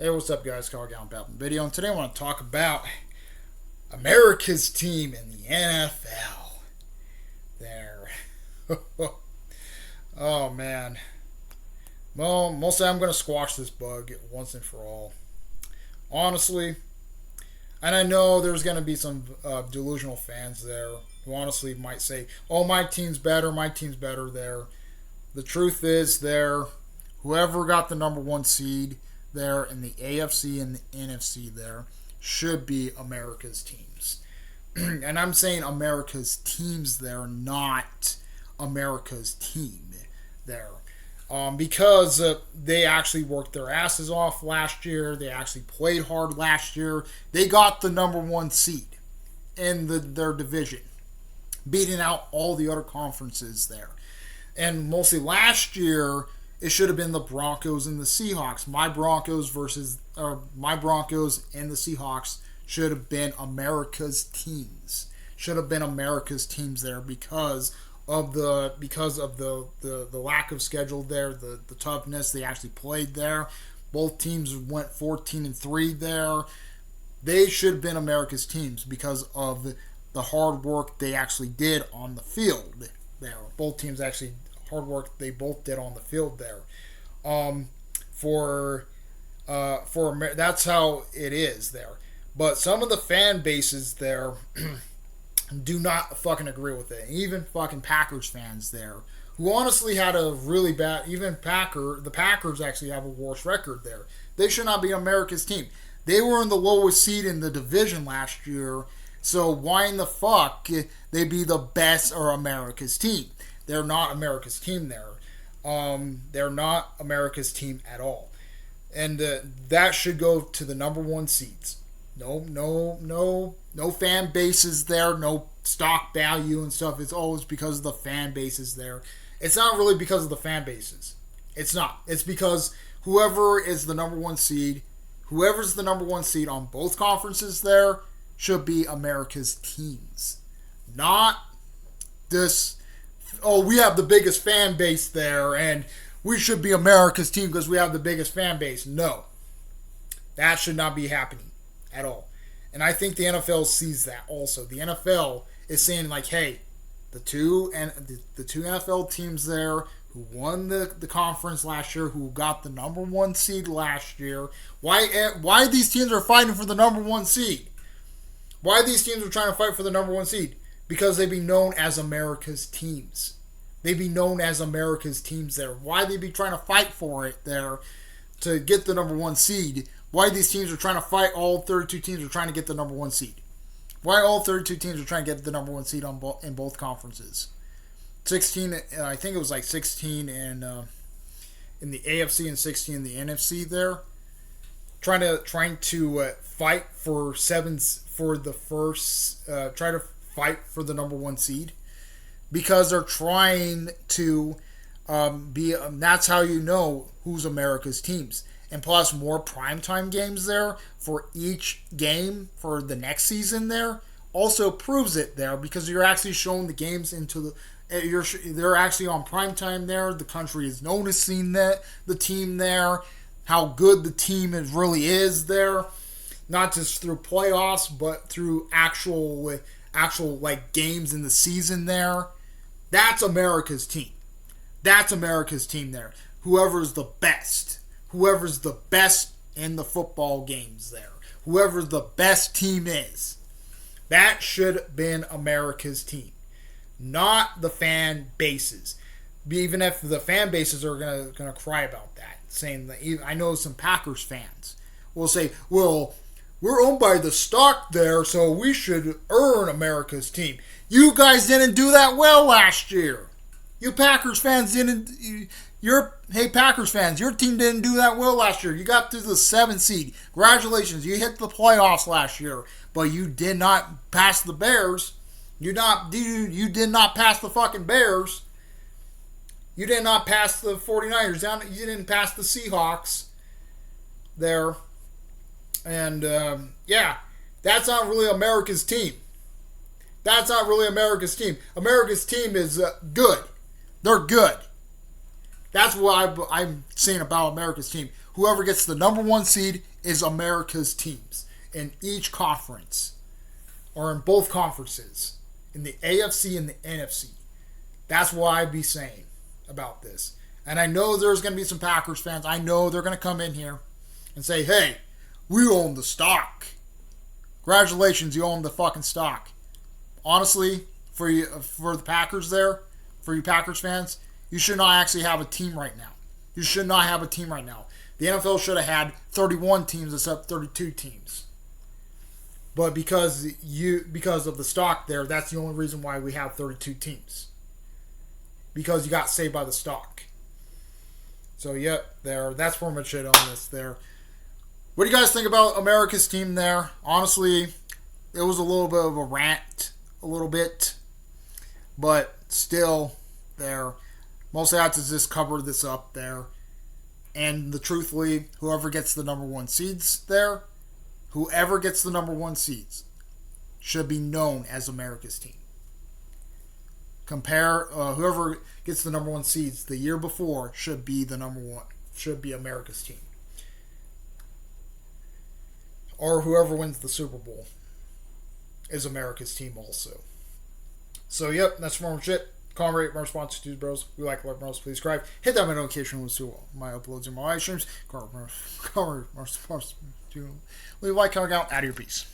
Hey, what's up, guys? Carl Gallen Babin Video, and today I want to talk about America's team in the NFL. There. Oh, man. Well, mostly I'm going to squash this bug once and for all. Honestly, and I know there's going to be some delusional fans there who honestly might say, oh, my team's better there. The truth is whoever got the number one seed there in the AFC and the NFC there should be America's teams. And I'm saying America's teams there, not America's team there. Because they actually worked their asses off last year. They actually played hard last year. They got the number one seed in their division, beating out all the other conferences there. And mostly last year, it should have been the Broncos and the Seahawks. My Broncos and the Seahawks should have been America's teams. Should have been America's teams there because of the lack of schedule there, the toughness they actually played there. Both teams went 14-3 there. They should have been America's teams because of the hard work they actually did on the field there. Both teams actually hard work they both did on the field there. That's how it is there. But some of the fan bases there do not fucking agree with it. Even fucking Packers fans there, who honestly had a really bad. The Packers actually have a worse record there. They should not be America's team. They were in the lowest seed in the division last year. So why in the fuck they be the best or America's team? They're not America's team there. They're not America's team at all. And that should go to the number one seeds. No fan bases there. No stock value and stuff. It's always because of the fan bases there. It's not really because of the fan bases. It's not. It's because whoever's the number one seed on both conferences there should be America's teams. Not this, oh, we have the biggest fan base there and we should be America's team because we have the biggest fan base. No. That should not be happening at all. And I think the NFL sees that also. The NFL is saying like, hey, the two NFL teams there who won the conference last year, who got the number one seed last year, why these teams are fighting for the number one seed? Why these teams are trying to fight for the number one seed? Because they be known as America's teams. They be known as America's teams there. Why they be trying to fight for it there to get the number one seed? Why these teams are trying to fight, all 32 teams are trying to get the number one seed? Why all 32 teams are trying to get the number one seed in both conferences? 16, I think it was like 16 in the AFC and 16 in the NFC there. Trying to fight for the number one seed because they're trying to that's how you know who's America's teams. And plus more primetime games there for each game for the next season there also proves it there because you're actually showing the games they're actually on primetime there. The country is noticing that the team there, how good the team really is there, not just through playoffs but through actual like games in the season there. That's America's team. That's America's team there. Whoever's the best in the football games there, whoever the best team is, that should have been America's team, not the fan bases. Even if the fan bases are gonna cry about that, saying that, I know some Packers fans will say, well, we're owned by the stock there, so we should earn America's team. You guys didn't do that well last year. You Packers fans didn't. Hey, Packers fans, your team didn't do that well last year. You got to the 7th seed. Congratulations, you hit the playoffs last year, but you did not pass the Bears. You did not pass the fucking Bears. You did not pass the 49ers. You didn't pass the Seahawks there. And, that's not really America's team. That's not really America's team. America's team is good. They're good. That's what I'm saying about America's team. whoever gets the number one seed is America's teams in each conference, or in both conferences, in the AFC and the NFC. That's what I'd be saying about this. And I know there's going to be some Packers fans. I know they're going to come in here and say, hey, we own the stock. Congratulations, you own the fucking stock. Honestly, for the Packers there, for you Packers fans, you should not actually have a team right now. You should not have a team right now. The NFL should have had 31 teams instead of 32 teams. But because of the stock there, that's the only reason why we have 32 teams. Because you got saved by the stock. So, yep, that's pretty much it on this there. What do you guys think about America's team there? Honestly, it was a little bit of a rant, a little bit. But still, there. Mostly I have to just cover this up there. And truthfully, whoever gets the number one seeds there, whoever gets the number one seeds should be known as America's team. Whoever gets the number one seeds the year before should be the number one, should be America's team. Or whoever wins the Super Bowl is America's team also. So, yep, that's more shit. Comment, rate, my response to bros. We like bros. Please subscribe. Hit that notification to my uploads and my live streams. Comment, my response to leave a like, comment out. Out of your piece.